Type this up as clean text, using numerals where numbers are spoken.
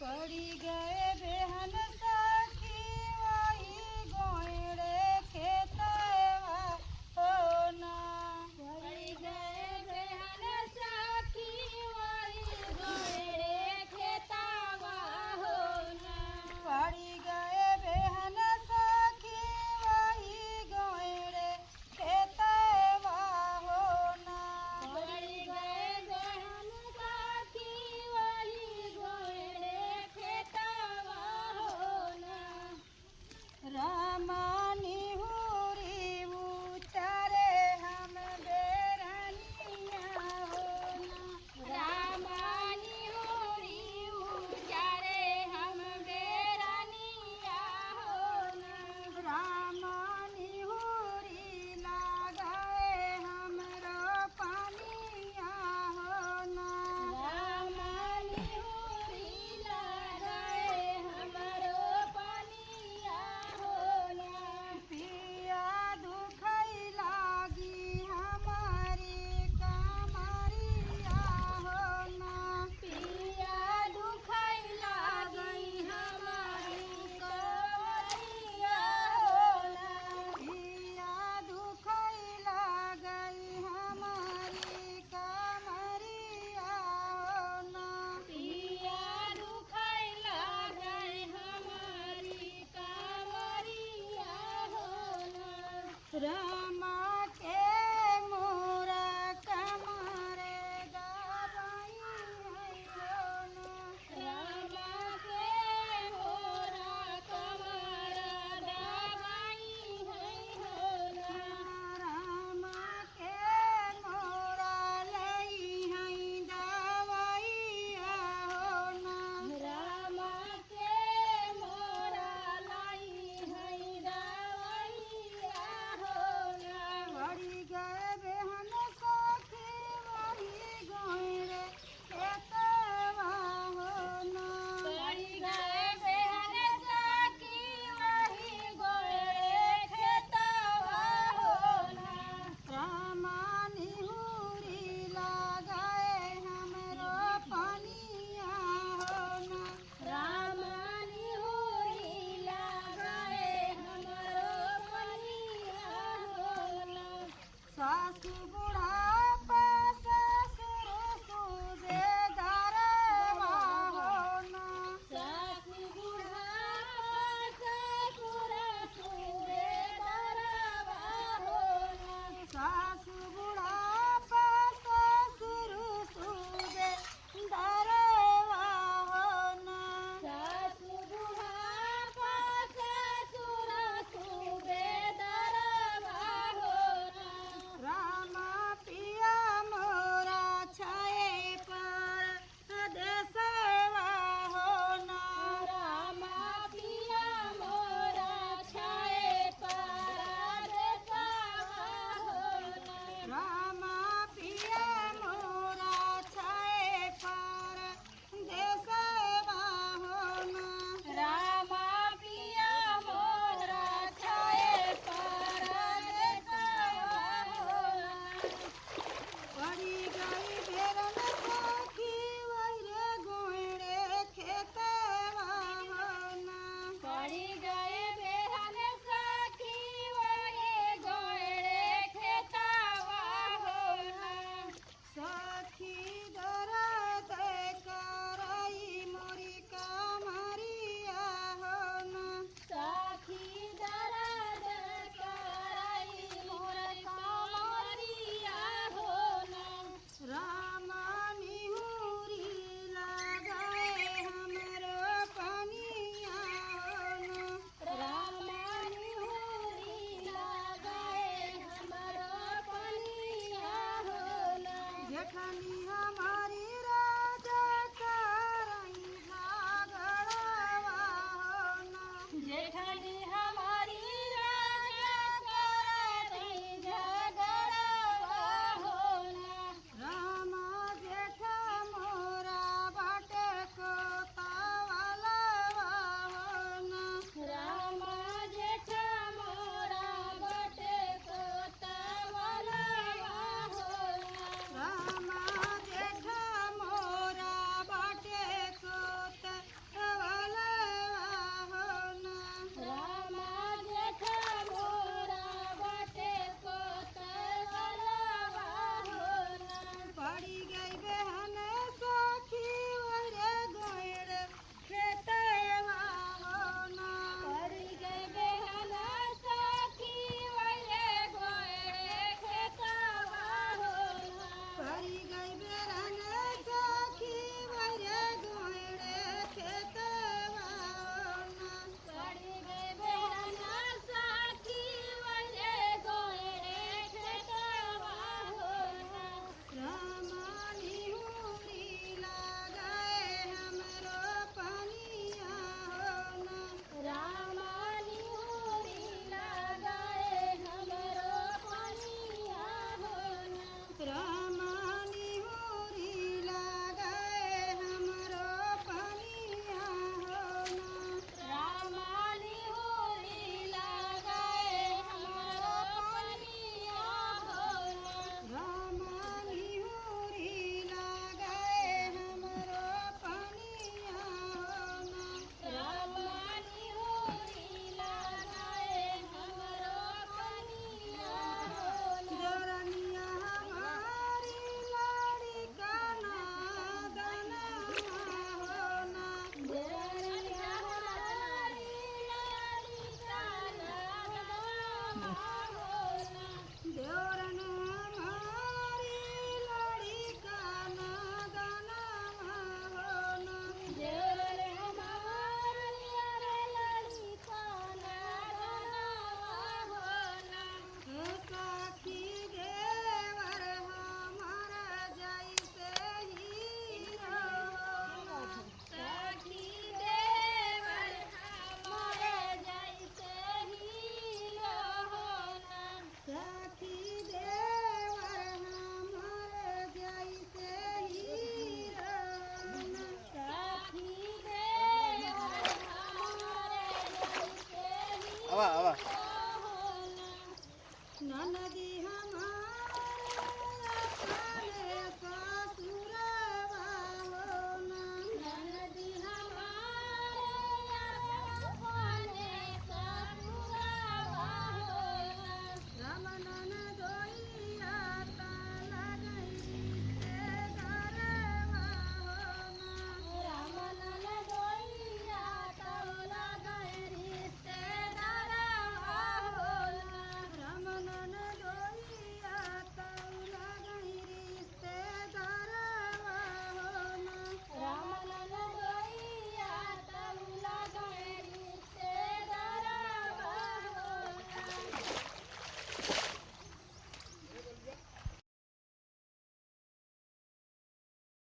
पड़ी गए बेहन सखी वही गोइड़े खेतवा होना। पड़ी गए बेहन सखी वही गोइड़े खेतवा होना। पड़ी गए बेहन सखी वही गोइड़े खेतवा होना। पड़ी गए बेहन सखी वही गोइड़े खेतवा होना। रामानी हुरी उचारे हम बेरनिया होना। रामानी होरी उचारे हम बेरनिया होना। रामानी हुरी लगाए हमरो पानिया होना। रामानी होरी लगाए हमरो पानिया होना। पिया दुखई लागी हमारी कमरिया होना। पिया दुखई लागी हमारी कमरिया होना। पिया दुखई लागई हमारी कमरिया होना। पिया दुखई लागी हमारी कमरिया होना। रामा के मोरा कमरे दबाई है होना। रामा के मोरा कमर दबाई है होना। रामा के मोरा लई है दवाइया होना। रामा के मोरा लाई है दवाइया होना। पड़ी गए बेहन सखी वही गोइड़े खेतवा होना। पड़ी गए बेहन सखी वही गोइड़े खेतवा होना। रामानी हुरी लगाए हमरो पानिया होना। रामानी होरी लगाए हमरो पानिया होना। सासु बुढ़ापा ससुर सूबेदारवा होना। सासु बुढ़ापा ससुर सूबेदारवा होना। सासु बुढ़ापा ससुर सूबेदारवा होना। सासु बुढ़ापा ससुर सूबेदारवा होना। रामा पिया मोरा छाए पर देसवा होना। रामा पिया मोरा छाए पर देसवा होना। रामा पिया मोरा छाए पर देसवा होना। रामा पिया मोरा छाए पर देसवा होना। पड़ी गई बेरन सखी वही गोइड़े खेतवा होना। पड़ी गए बेहन सखी वही गोइड़े खेतवा होना। सखी दर्द करई मोरी कमरिया होना। सखी दर्द करई मोर कमरिया होना। रामानी हुरी लगाए हमरो पानिया होना। रामानी होरी लगाए हमरो पानिया होना। जखनी हम